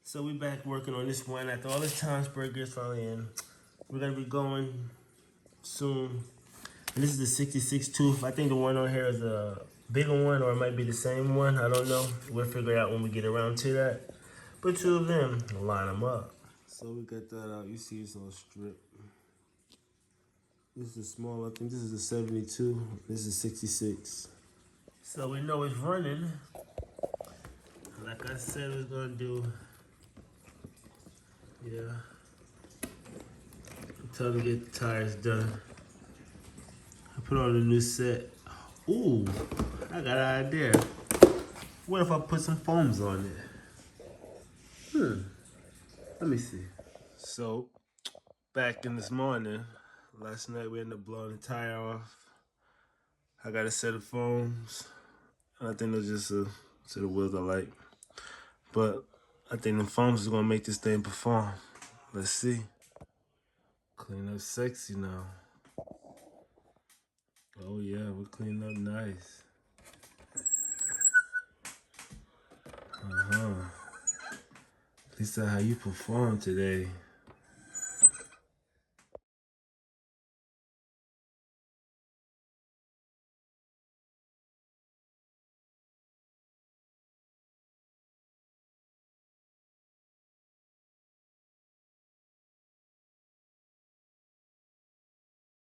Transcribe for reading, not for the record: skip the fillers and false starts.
So we back working on this one after all this time. Spur gear's finally in. We're gonna be going soon. And this is the 66 tooth. I think the one on here is a bigger one, or it might be the same one. I don't know. We'll figure it out when we get around to that. But two of them, line them up. So we got that out. You see this little strip. This is small. I think this is a 72. This is 66. So we know it's running. Like I said, it's gonna do. Yeah. Until we get the tires done. I put on a new set. Ooh, I got an idea. What if I put some foams on it? Let me see. So, back in this morning, last night we ended up blowing the tire off. I got a set of foams. I think they're just a set of wheels I like. But I think the foams is gonna make this thing perform. Let's see. Clean up sexy now. Oh yeah, we're cleaning up nice. At least that's how you perform today.